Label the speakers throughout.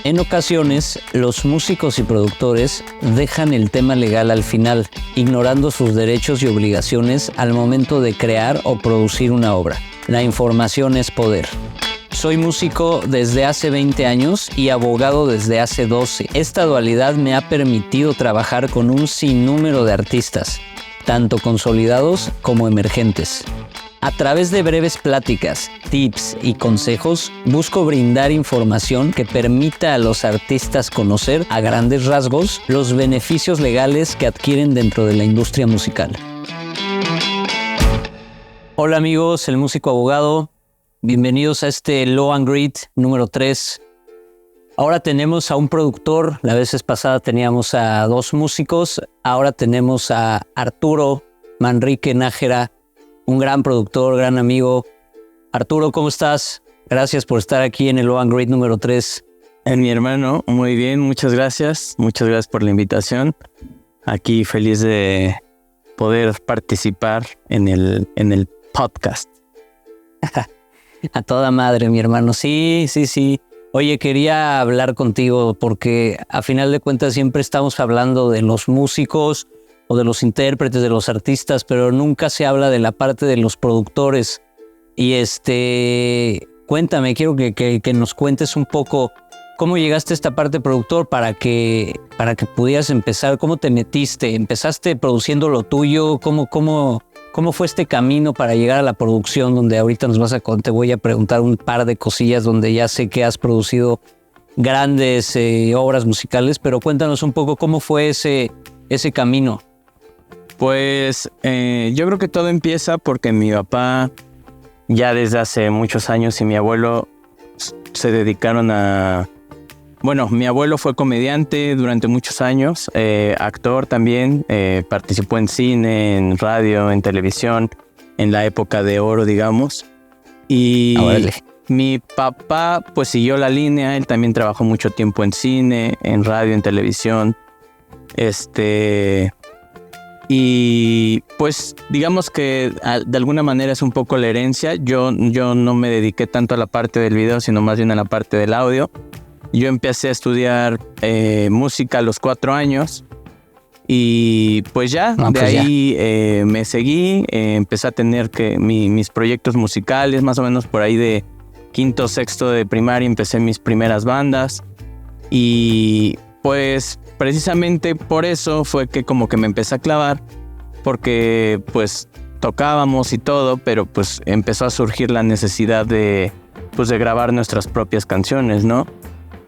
Speaker 1: En ocasiones, los músicos y productores dejan el tema legal al final, ignorando sus derechos y obligaciones al momento de crear o producir una obra. La información es poder. Soy músico desde hace 20 años y abogado desde hace 12. Esta dualidad me ha permitido trabajar con un sinnúmero de artistas, tanto consolidados como emergentes. A través de breves pláticas, tips y consejos, busco brindar información que permita a los artistas conocer a grandes rasgos los beneficios legales que adquieren dentro de la industria musical. Hola amigos, el músico abogado. Bienvenidos a este Law and Grit número 3. Ahora tenemos a un productor. La vez pasada teníamos a 2 músicos. Ahora tenemos a Arturo Manrique Nájera, un gran productor, gran amigo. Arturo, ¿cómo estás? Gracias por estar aquí en el Law and Grit número 3.
Speaker 2: Mi hermano, muy bien, muchas gracias. Muchas gracias por la invitación. Aquí feliz de poder participar en el podcast.
Speaker 1: A toda madre, mi hermano. Sí. Oye, quería hablar contigo porque a final de cuentas siempre estamos hablando de los músicos o de los intérpretes, de los artistas, pero nunca se habla de la parte de los productores. Y cuéntame, quiero que nos cuentes un poco cómo llegaste a esta parte de productor para que pudieras empezar. ¿Cómo te metiste? ¿Empezaste produciendo lo tuyo? ¿Cómo fue este camino para llegar a la producción donde ahorita te voy a preguntar un par de cosillas donde ya sé que has producido grandes obras musicales, pero cuéntanos un poco cómo fue ese camino.
Speaker 2: Pues yo creo que todo empieza porque mi papá ya desde hace muchos años y mi abuelo se dedicaron a... Bueno, mi abuelo fue comediante durante muchos años, actor también, participó en cine, en radio, en televisión, en la época de oro, digamos. Y mi papá pues siguió la línea, él también trabajó mucho tiempo en cine, en radio, en televisión. Y pues digamos que de alguna manera es un poco la herencia. Yo no me dediqué tanto a la parte del video, sino más bien a la parte del audio. Yo empecé a estudiar música a los 4 años y pues ya, ahí me seguí, empecé a tener mis proyectos musicales, más o menos por ahí de quinto, sexto de primaria empecé mis primeras bandas y pues precisamente por eso fue que como que me empecé a clavar, porque pues tocábamos y todo, pero pues empezó a surgir la necesidad de grabar nuestras propias canciones, ¿no?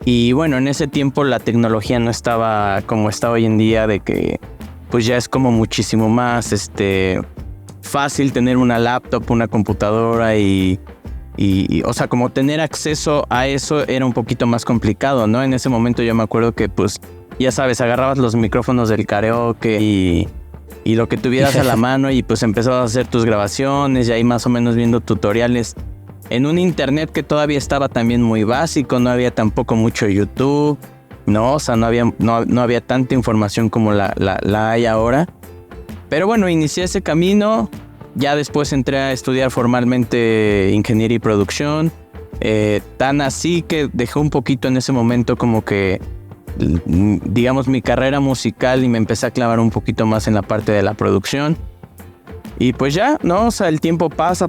Speaker 2: Y bueno, en ese tiempo la tecnología no estaba como está hoy en día, de que pues ya es como muchísimo más fácil tener una laptop, una computadora y o sea, como tener acceso a eso era un poquito más complicado, ¿no? En ese momento yo me acuerdo que pues ya sabes, agarrabas los micrófonos del karaoke y lo que tuvieras a la mano y pues empezabas a hacer tus grabaciones y ahí más o menos viendo tutoriales en un internet que todavía estaba también muy básico, no había tampoco mucho YouTube, ¿no? O sea, no había tanta información como la hay ahora. Pero bueno, inicié ese camino, ya después entré a estudiar formalmente ingeniería y producción, tan así que dejé un poquito en ese momento como que, digamos, mi carrera musical y me empecé a clavar un poquito más en la parte de la producción. Y pues ya, ¿no? O sea, el tiempo pasa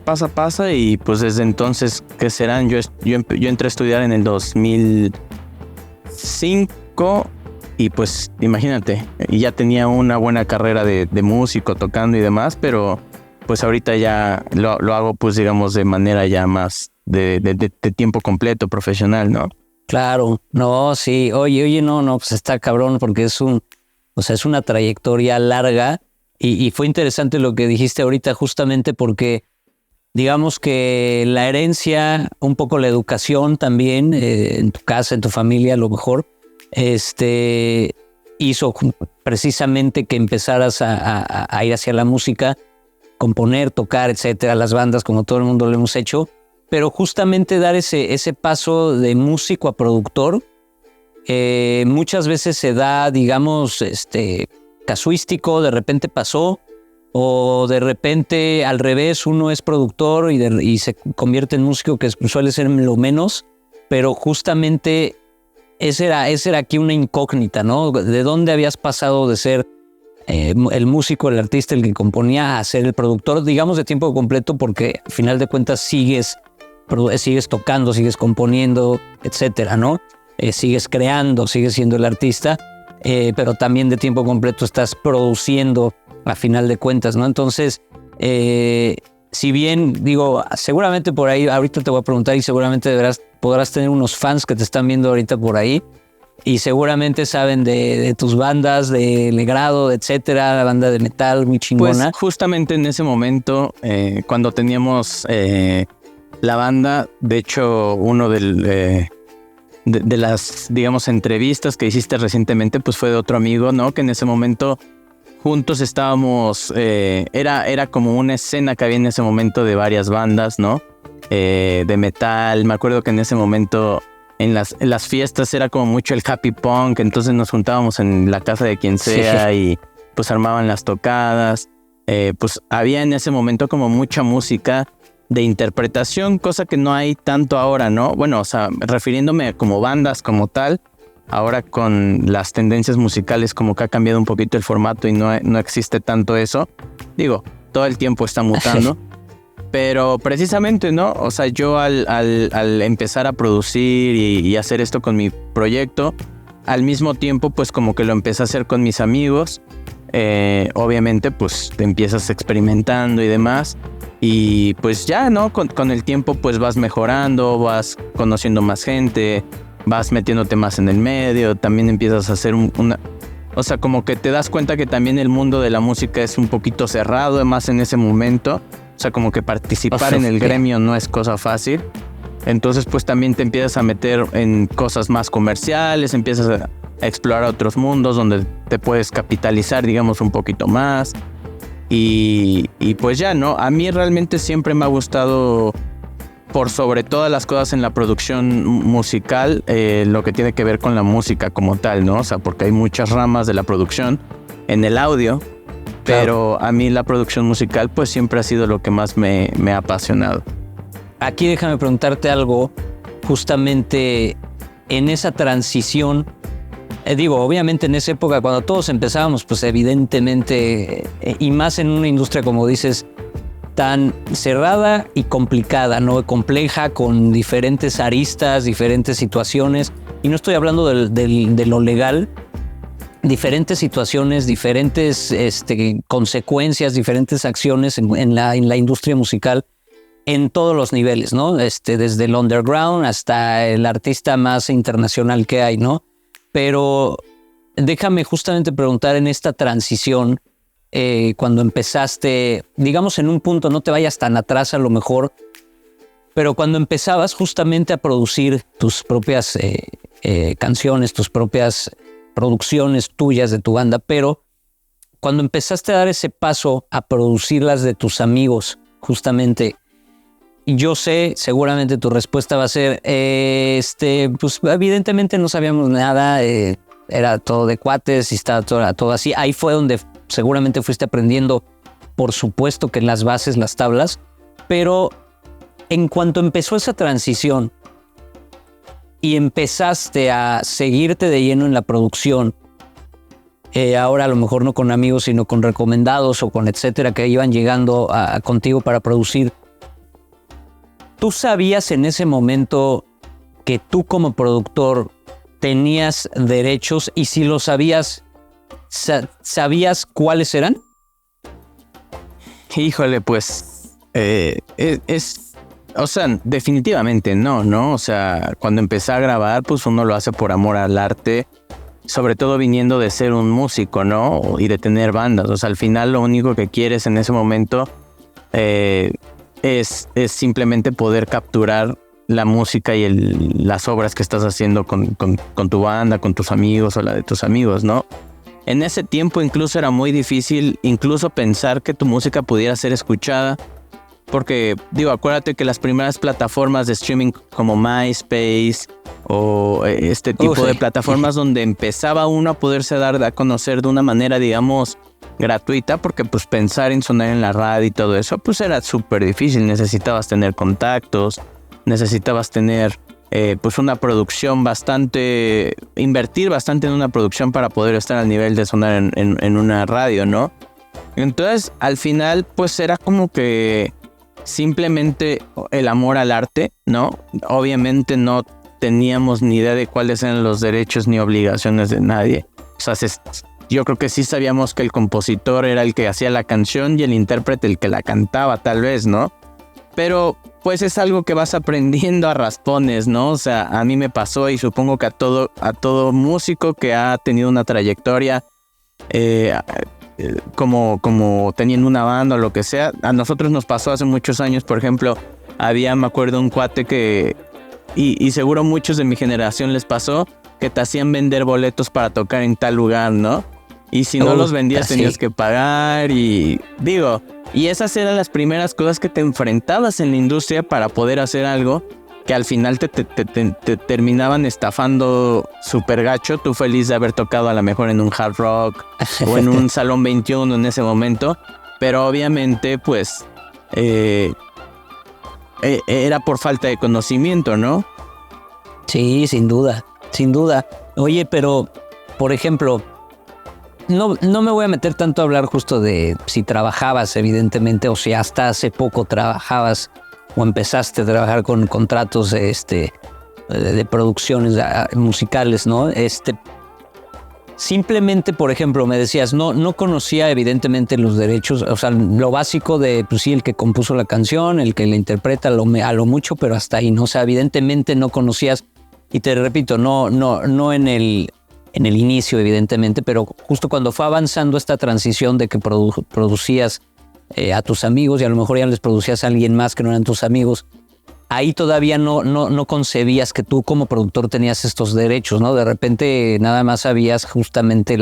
Speaker 2: y pues desde entonces, ¿qué serán? Yo entré a estudiar en el 2005 y pues imagínate, ya tenía una buena carrera de músico, tocando y demás, pero pues ahorita ya lo hago pues digamos de manera ya más de tiempo completo, profesional, ¿no?
Speaker 1: Claro, no, sí, oye, no, pues está cabrón porque es una trayectoria larga. Y fue interesante lo que dijiste ahorita justamente porque digamos que la herencia, un poco la educación también, en tu casa, en tu familia a lo mejor, hizo precisamente que empezaras a ir hacia la música, componer, tocar, etcétera, las bandas como todo el mundo lo hemos hecho, pero justamente dar ese paso de músico a productor muchas veces se da, digamos, casuístico, de repente pasó, o de repente al revés, uno es productor y se convierte en músico, que suele ser lo menos, pero justamente esa era aquí una incógnita, ¿no? ¿De dónde habías pasado de ser el músico, el artista, el que componía, a ser el productor, digamos, de tiempo completo? Porque al final de cuentas sigues tocando, sigues componiendo, etcétera, ¿no? Sigues creando, sigues siendo el artista, pero también de tiempo completo estás produciendo a final de cuentas, ¿no? Entonces, si bien, digo, seguramente por ahí, ahorita te voy a preguntar y seguramente podrás tener unos fans que te están viendo ahorita por ahí y seguramente saben de tus bandas, de Legrado, etcétera, la banda de metal muy chingona.
Speaker 2: Pues justamente en ese momento, cuando teníamos la banda, de hecho, uno de las, digamos, entrevistas que hiciste recientemente, pues fue de otro amigo, ¿no? Que en ese momento juntos estábamos, era como una escena que había en ese momento de varias bandas, ¿no? De metal. Me acuerdo que en ese momento en las fiestas era como mucho el happy punk, entonces nos juntábamos en la casa de quien sea, sí, y pues armaban las tocadas. Pues había en ese momento como mucha música de interpretación, cosa que no hay tanto ahora, ¿no? Bueno, o sea, refiriéndome a como bandas como tal. Ahora con las tendencias musicales como que ha cambiado un poquito el formato y no existe tanto eso. Digo, todo el tiempo está mutando. Pero precisamente, ¿no? O sea, yo al empezar a producir y hacer esto con mi proyecto, al mismo tiempo pues como que lo empecé a hacer con mis amigos. Obviamente pues te empiezas experimentando y demás. Y pues ya, ¿no? Con el tiempo pues vas mejorando, vas conociendo más gente, vas metiéndote más en el medio, también empiezas a hacer o sea, como que te das cuenta que también el mundo de la música es un poquito cerrado, además en ese momento. O sea, como que participar en el gremio no es cosa fácil. Entonces, pues también te empiezas a meter en cosas más comerciales, empiezas a explorar otros mundos donde te puedes capitalizar, digamos, un poquito más. Y pues ya, ¿no? A mí realmente siempre me ha gustado, por sobre todas las cosas en la producción musical, lo que tiene que ver con la música como tal, ¿no? O sea, porque hay muchas ramas de la producción en el audio, pero a mí la producción musical pues siempre ha sido lo que más me ha apasionado.
Speaker 1: Aquí déjame preguntarte algo, justamente en esa transición, digo, obviamente en esa época cuando todos empezábamos, pues evidentemente, y más en una industria como dices, tan cerrada y complicada, ¿no? Compleja, con diferentes aristas, diferentes situaciones. Y no estoy hablando de lo legal. Diferentes situaciones, diferentes consecuencias, diferentes acciones en la industria musical en todos los niveles, ¿no? Desde el underground hasta el artista más internacional que hay, ¿no? Pero déjame justamente preguntar en esta transición, cuando empezaste, digamos en un punto, no te vayas tan atrás a lo mejor, pero cuando empezabas justamente a producir tus propias canciones, tus propias producciones tuyas de tu banda, pero cuando empezaste a dar ese paso a producirlas de tus amigos, justamente, yo sé, seguramente tu respuesta va a ser, pues evidentemente no sabíamos nada, era todo de cuates y estaba todo así. Ahí fue donde seguramente fuiste aprendiendo, por supuesto que las bases, las tablas, pero en cuanto empezó esa transición y empezaste a seguirte de lleno en la producción, ahora a lo mejor no con amigos, sino con recomendados o con etcétera que iban llegando contigo para producir, ¿tú sabías en ese momento que tú como productor tenías derechos? Y si lo sabías, ¿sabías cuáles eran?
Speaker 2: Híjole, pues o sea, definitivamente no, o sea, cuando empecé a grabar, pues uno lo hace por amor al arte, sobre todo viniendo de ser un músico, ¿no? Y de tener bandas, o sea, al final lo único que quieres en ese momento es simplemente poder capturar la música y las obras que estás haciendo con tu banda, con tus amigos o la de tus amigos, ¿no? En ese tiempo incluso era muy difícil incluso pensar que tu música pudiera ser escuchada, porque, digo, acuérdate que las primeras plataformas de streaming como MySpace o este tipo de plataformas donde empezaba uno a poderse dar a conocer de una manera, digamos, gratuita, porque pues pensar en sonar en la radio y todo eso, pues era súper difícil. Necesitabas tener contactos, necesitabas tener pues una producción invertir bastante en una producción para poder estar al nivel de sonar en una radio, ¿no? Entonces, al final, pues era como que simplemente el amor al arte, ¿no? Obviamente no teníamos ni idea de cuáles eran los derechos ni obligaciones de nadie. O sea, yo creo que sí sabíamos que el compositor era el que hacía la canción y el intérprete el que la cantaba, tal vez, ¿no? Pero pues es algo que vas aprendiendo a raspones, ¿no? O sea, a mí me pasó y supongo que a todo músico que ha tenido una trayectoria como teniendo una banda o lo que sea. A nosotros nos pasó hace muchos años, por ejemplo, me acuerdo un cuate que, y seguro muchos de mi generación les pasó, que te hacían vender boletos para tocar en tal lugar, ¿no? Y si no los vendías tenías que pagar y esas eran las primeras cosas que te enfrentabas en la industria para poder hacer algo que al final te terminaban estafando súper gacho, tú feliz de haber tocado a lo mejor en un hard rock o en un Salón 21 en ese momento, pero obviamente pues era por falta de conocimiento, ¿no?
Speaker 1: Sí, sin duda. Oye, pero, por ejemplo, no me voy a meter tanto a hablar justo de si trabajabas, evidentemente, o si hasta hace poco trabajabas o empezaste a trabajar con contratos de producciones musicales, ¿no? Simplemente, por ejemplo, me decías, no conocía evidentemente los derechos, o sea, lo básico de, pues sí, el que compuso la canción, el que la interpreta a lo mucho, pero hasta ahí, ¿no? O sea, evidentemente no conocías, y te repito, no en el inicio, evidentemente, pero justo cuando fue avanzando esta transición de que producías a tus amigos y a lo mejor ya les producías a alguien más que no eran tus amigos, ahí todavía no concebías que tú como productor tenías estos derechos, ¿no? De repente nada más sabías justamente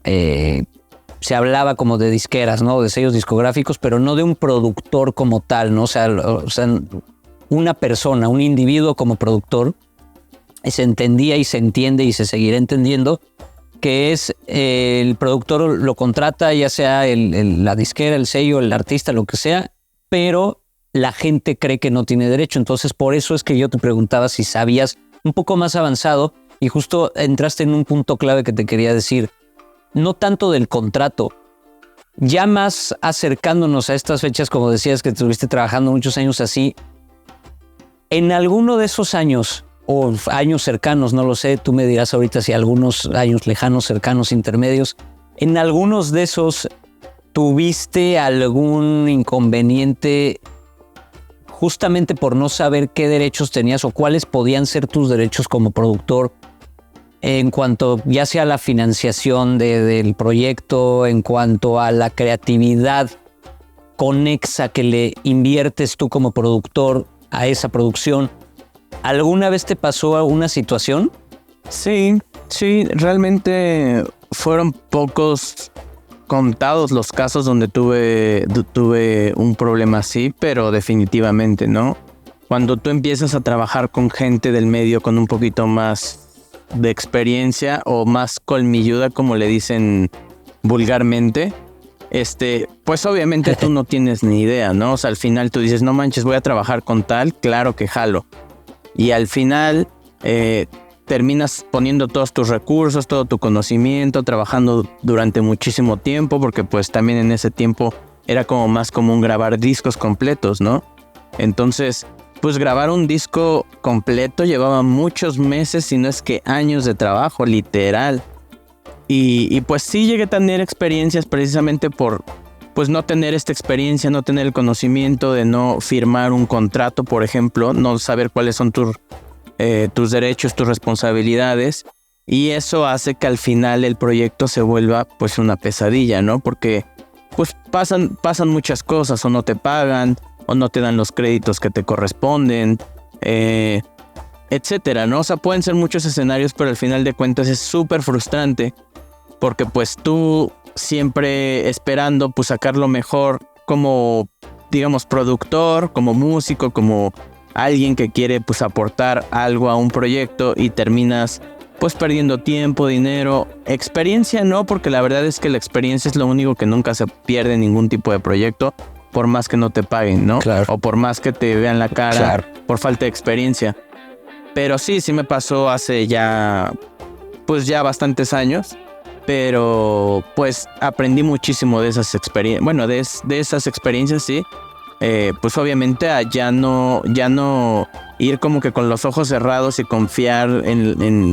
Speaker 1: se hablaba como de disqueras, ¿no? De sellos discográficos, pero no de un productor como tal, ¿no? O sea, una persona, un individuo como productor, se entendía y se entiende y se seguirá entendiendo que es el productor lo contrata, ya sea la disquera, el sello, el artista, lo que sea, pero la gente cree que no tiene derecho. Entonces, por eso es que yo te preguntaba si sabías un poco más avanzado y justo entraste en un punto clave que te quería decir. No tanto del contrato, ya más acercándonos a estas fechas, como decías que estuviste trabajando muchos años así, en alguno de esos años o años cercanos, no lo sé, tú me dirás ahorita si algunos años lejanos, cercanos, intermedios, en algunos de esos tuviste algún inconveniente justamente por no saber qué derechos tenías o cuáles podían ser tus derechos como productor en cuanto ya sea a la financiación del proyecto, en cuanto a la creatividad conexa que le inviertes tú como productor a esa producción. ¿Alguna vez te pasó alguna situación?
Speaker 2: Sí, realmente fueron contados los casos donde tuve un problema así, pero definitivamente, ¿no? Cuando tú empiezas a trabajar con gente del medio con un poquito más de experiencia o más colmilluda, como le dicen vulgarmente, pues obviamente tú no tienes ni idea, ¿no? O sea, al final tú dices, no manches, voy a trabajar con tal, claro que jalo. Y al final terminas poniendo todos tus recursos, todo tu conocimiento, trabajando durante muchísimo tiempo, porque pues también en ese tiempo era como más común grabar discos completos, ¿no? Entonces, pues grabar un disco completo llevaba muchos meses, si no es que años de trabajo, literal. Y pues sí llegué a tener experiencias precisamente por pues no tener esta experiencia, no tener el conocimiento de no firmar un contrato, por ejemplo, no saber cuáles son tus derechos, tus responsabilidades, y eso hace que al final el proyecto se vuelva pues una pesadilla, ¿no? Porque pues pasan muchas cosas, o no te pagan, o no te dan los créditos que te corresponden, etcétera, ¿no? O sea, pueden ser muchos escenarios, pero al final de cuentas es súper frustrante, porque pues tú siempre esperando pues sacar lo mejor como, digamos, productor, como músico, como alguien que quiere pues aportar algo a un proyecto, y terminas pues perdiendo tiempo, dinero, experiencia no, porque la verdad es que la experiencia es lo único que nunca se pierde en ningún tipo de proyecto, por más que no te paguen, ¿no?
Speaker 1: Claro.
Speaker 2: O por más que te vean la cara, claro, por falta de experiencia. Pero sí me pasó hace ya, pues ya bastantes años. Pero pues aprendí muchísimo de esas experiencias. Bueno, de esas experiencias, sí. Pues obviamente a ya no ir como que con los ojos cerrados y confiar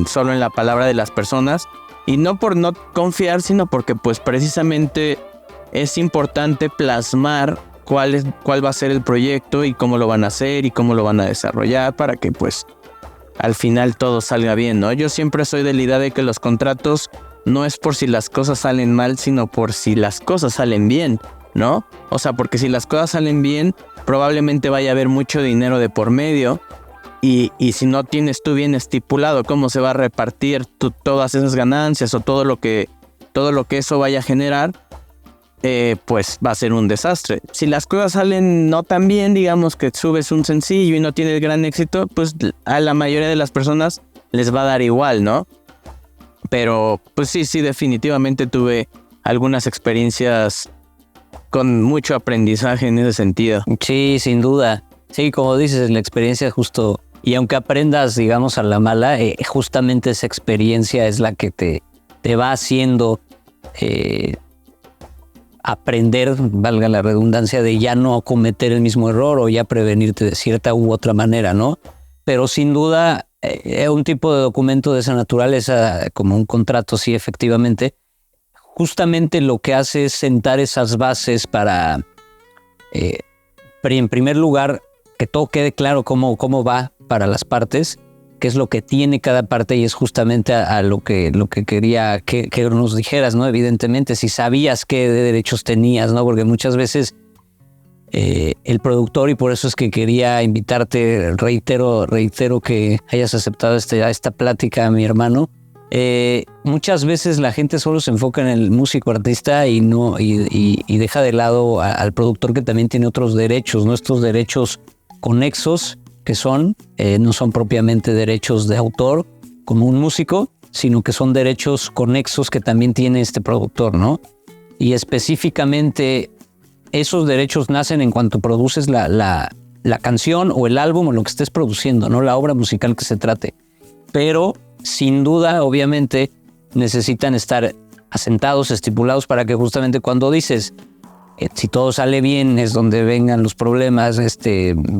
Speaker 2: solo en la palabra de las personas. Y no por no confiar, sino porque pues precisamente es importante plasmar cuál va a ser el proyecto y cómo lo van a hacer y cómo lo van a desarrollar para que pues al final todo salga bien, ¿no? Yo siempre soy de la idea de que los contratos no es por si las cosas salen mal, sino por si las cosas salen bien, ¿no? O sea, porque si las cosas salen bien, probablemente vaya a haber mucho dinero de por medio y si no tienes tú bien estipulado cómo se va a repartir todas esas ganancias o todo lo que eso vaya a generar, pues va a ser un desastre. Si las cosas salen no tan bien, digamos que subes un sencillo y no tienes gran éxito, pues a la mayoría de las personas les va a dar igual, ¿no? Pero pues sí, definitivamente tuve algunas experiencias con mucho aprendizaje en ese sentido.
Speaker 1: Sí, sin duda. Sí, como dices, la experiencia justo, y aunque aprendas, digamos, a la mala, justamente esa experiencia es la que te va haciendo aprender, valga la redundancia, de ya no cometer el mismo error o ya prevenirte de cierta u otra manera, ¿no? Pero sin duda, un tipo de documento de esa naturaleza, como un contrato, sí, efectivamente, justamente lo que hace es sentar esas bases para, en primer lugar, que todo quede claro cómo va para las partes, qué es lo que tiene cada parte, y es justamente a lo que quería que nos dijeras, ¿no? Evidentemente, si sabías qué derechos tenías, ¿no? Porque muchas veces el productor, y por eso es que quería invitarte, reitero que hayas aceptado esta plática, mi hermano. Muchas veces la gente solo se enfoca en el músico artista y deja de lado al productor, que también tiene otros derechos, ¿no? Estos derechos conexos que no son propiamente derechos de autor como un músico, sino que son derechos conexos que también tiene este productor, ¿no? Y específicamente esos derechos nacen en cuanto produces la canción o el álbum o lo que estés produciendo, ¿no? La obra musical que se trate. Pero sin duda, obviamente, necesitan estar asentados, estipulados, para que justamente cuando dices, si todo sale bien, es donde vengan los problemas,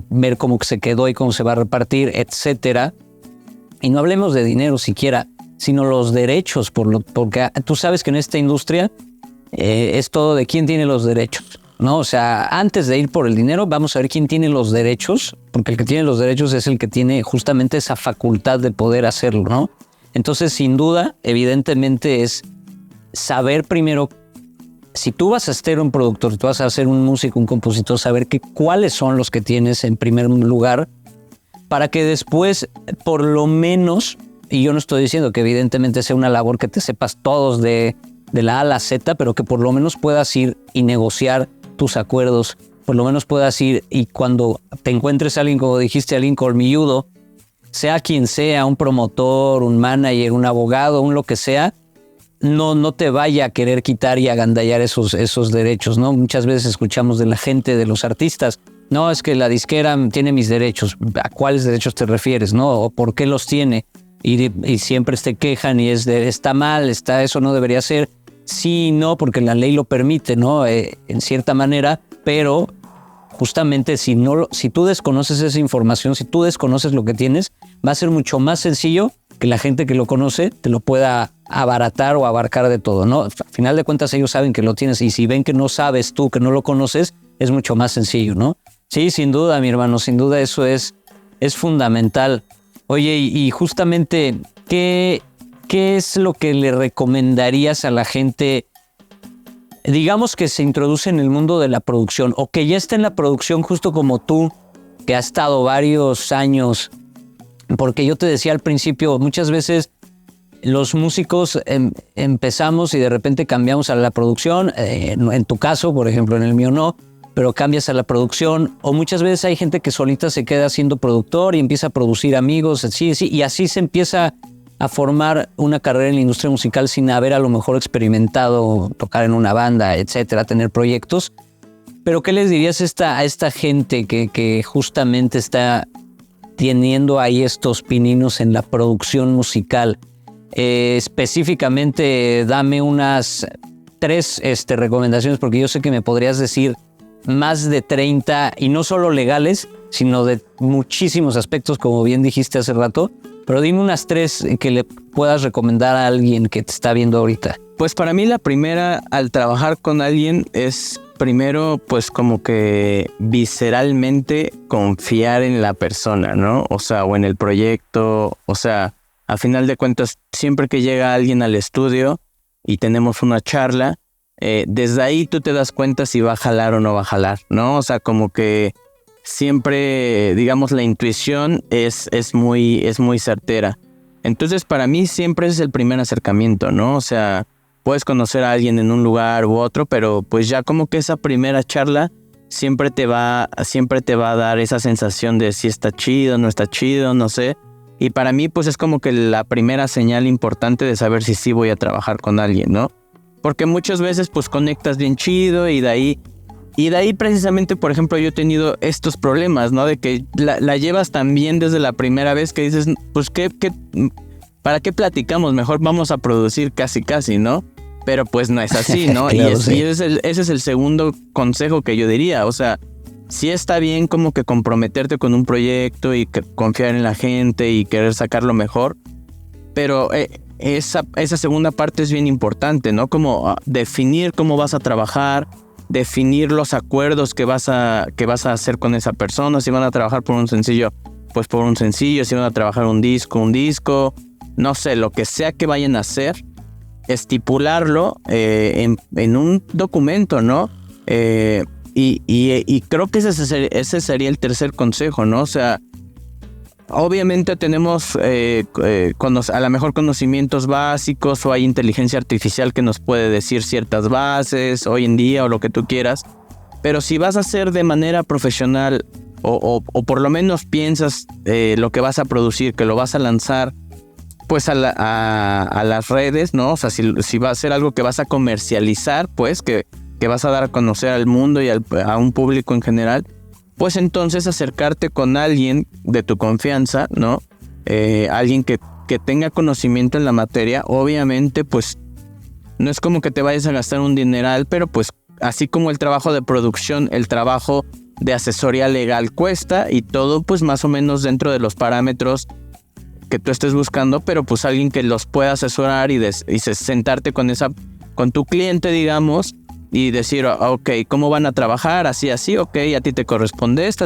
Speaker 1: ver cómo se quedó y cómo se va a repartir, etcétera. Y no hablemos de dinero siquiera, sino los derechos, porque tú sabes que en esta industria es todo de quién tiene los derechos, ¿no? O sea, antes de ir por el dinero, vamos a ver quién tiene los derechos, porque el que tiene los derechos es el que tiene justamente esa facultad de poder hacerlo, ¿no? Entonces, sin duda, evidentemente es saber primero, si tú vas a ser un productor, si tú vas a ser un músico, un compositor, saber cuáles son los que tienes en primer lugar, para que después, por lo menos, y yo no estoy diciendo que evidentemente sea una labor que te sepas todos de la A a la Z, pero que por lo menos puedas ir y negociar tus acuerdos, por lo menos puedas ir, y cuando te encuentres a alguien, como dijiste, alguien colmilludo, sea quien sea, un promotor, un manager, un abogado, un lo que sea, no te vaya a querer quitar y agandallar esos derechos, ¿no? Muchas veces escuchamos de la gente, de los artistas, no, es que la disquera tiene mis derechos. ¿A cuáles derechos te refieres, no? ¿O por qué los tiene? Y siempre te quejan y está mal, eso no debería ser. Sí, no, porque la ley lo permite, ¿no? En cierta manera, pero justamente si tú desconoces esa información, si tú desconoces lo que tienes, va a ser mucho más sencillo que la gente que lo conoce te lo pueda abaratar o abarcar de todo, ¿no? Al final de cuentas ellos saben que lo tienes, y si ven que no sabes tú, que no lo conoces, es mucho más sencillo, ¿no? Sí, sin duda, mi hermano, sin duda eso es fundamental. Oye, y justamente, ¿qué es lo que le recomendarías a la gente, digamos, que se introduce en el mundo de la producción, o que ya está en la producción justo como tú, que ha estado varios años? Porque yo te decía al principio, muchas veces los músicos empezamos y de repente cambiamos a la producción. En tu caso, por ejemplo, en el mío no, pero cambias a la producción. O muchas veces hay gente que solita se queda siendo productor y empieza a producir amigos, así, y así se empieza a formar una carrera en la industria musical sin haber a lo mejor experimentado tocar en una banda, etcétera, tener proyectos. Pero ¿qué les dirías a esta gente que justamente está teniendo ahí estos pininos en la producción musical. Específicamente, dame unas 3 recomendaciones, porque yo sé que me podrías decir más de 30, y no solo legales, sino de muchísimos aspectos, como bien dijiste hace rato. Pero dime unas 3 que le puedas recomendar a alguien que te está viendo ahorita.
Speaker 2: Pues para mí la primera, al trabajar con alguien, es primero pues como que visceralmente confiar en la persona, ¿no? O sea, o en el proyecto. O sea, a final de cuentas, siempre que llega alguien al estudio y tenemos una charla, desde ahí tú te das cuenta si va a jalar o no va a jalar, ¿no? O sea, como que siempre, digamos, la intuición es muy certera. Entonces, para mí siempre es el primer acercamiento, ¿no? O sea, puedes conocer a alguien en un lugar u otro, pero pues ya como que esa primera charla siempre te va a dar esa sensación de si está chido, no está chido, no sé. Y para mí, pues es como que la primera señal importante de saber si sí voy a trabajar con alguien, ¿no? Porque muchas veces pues conectas bien chido y de ahí precisamente, por ejemplo, yo he tenido estos problemas, ¿no? De que la llevas tan bien desde la primera vez que dices, pues ¿para qué platicamos? Mejor vamos a producir casi, ¿no? Pero pues no es así, ¿no?
Speaker 1: Claro, sí.
Speaker 2: Y ese es el segundo consejo que yo diría. O sea, sí está bien como que comprometerte con un proyecto y confiar en la gente y querer sacarlo mejor, pero esa segunda parte es bien importante, ¿no? Como definir cómo vas a trabajar, definir los acuerdos que vas a hacer con esa persona. Si van a trabajar por un sencillo, pues por un sencillo. Si van a trabajar un disco, no sé, lo que sea que vayan a hacer, estipularlo en un documento, ¿no? Y creo que ese sería el tercer consejo, ¿no? O sea, obviamente tenemos a lo mejor conocimientos básicos, o hay inteligencia artificial que nos puede decir ciertas bases hoy en día o lo que tú quieras, pero si vas a hacer de manera profesional o por lo menos piensas lo que vas a producir, que lo vas a lanzar pues a las redes, ¿no? O sea, si va a ser algo que vas a comercializar, pues que vas a dar a conocer al mundo y a un público en general, pues entonces acercarte con alguien de tu confianza, ¿no? Alguien que tenga conocimiento en la materia. Obviamente, pues no es como que te vayas a gastar un dineral, pero pues así como el trabajo de producción, el trabajo de asesoría legal cuesta, y todo pues más o menos dentro de los parámetros que tú estés buscando, pero pues alguien que los pueda asesorar y sentarte con tu cliente, digamos, y decir, ok, ¿cómo van a trabajar? Así, ok, a ti te corresponde esto,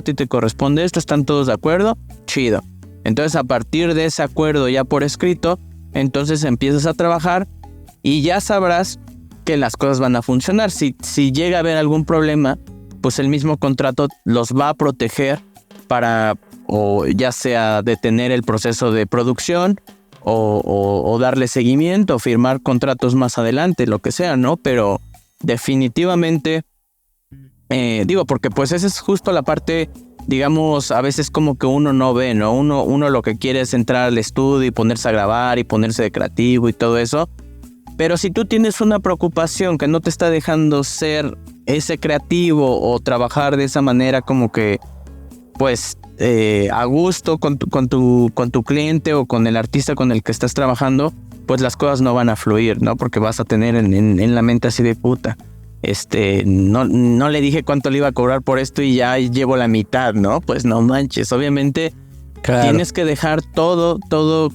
Speaker 2: ¿están todos de acuerdo? Chido. Entonces, a partir de ese acuerdo ya por escrito, entonces empiezas a trabajar y ya sabrás que las cosas van a funcionar. Si llega a haber algún problema, pues el mismo contrato los va a proteger para, o ya sea detener el proceso de producción, o darle seguimiento, o firmar contratos más adelante, lo que sea, ¿no? Pero definitivamente, porque pues esa es justo la parte, digamos, a veces como que uno no ve, ¿no? Uno lo que quiere es entrar al estudio y ponerse a grabar y ponerse de creativo y todo eso. Pero si tú tienes una preocupación que no te está dejando ser ese creativo o trabajar de esa manera como que, pues, a gusto con tu cliente o con el artista con el que estás trabajando, pues las cosas no van a fluir, ¿no? Porque vas a tener en la mente así de puta. No le dije cuánto le iba a cobrar por esto y ya llevo la mitad, ¿no? Pues no manches, obviamente claro. Tienes que dejar todo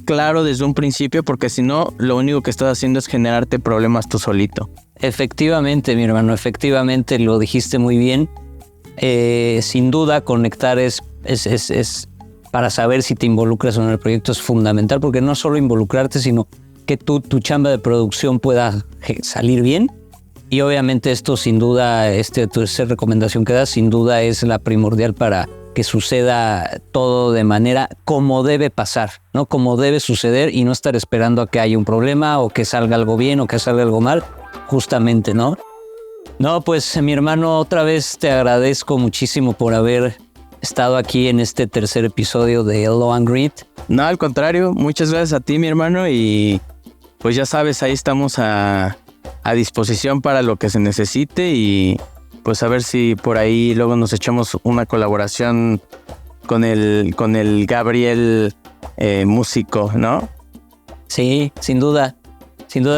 Speaker 2: claro desde un principio, porque si no, lo único que estás haciendo es generarte problemas tú solito.
Speaker 1: Efectivamente, mi hermano, efectivamente lo dijiste muy bien. Sin duda, conectar es para saber si te involucras o no en el proyecto es fundamental, porque no solo involucrarte, sino que tu chamba de producción pueda salir bien. Y obviamente esto sin duda, tercera recomendación que das, sin duda es la primordial para que suceda todo de manera como debe pasar, ¿no? Como debe suceder, y no estar esperando a que haya un problema o que salga algo bien o que salga algo mal, justamente, ¿no? No, pues mi hermano, otra vez te agradezco muchísimo por haber estado aquí en este tercer episodio de Hello and Greet.
Speaker 2: No, al contrario, muchas gracias a ti, mi hermano, y pues ya sabes, ahí estamos a disposición para lo que se necesite, y pues a ver si por ahí luego nos echamos una colaboración con el Gabriel músico, ¿no?
Speaker 1: Sí, sin duda,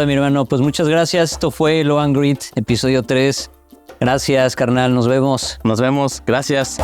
Speaker 1: mi hermano. Pues muchas gracias. Esto fue Low and Grit, episodio 3. Gracias, carnal. Nos vemos.
Speaker 2: Nos vemos. Gracias.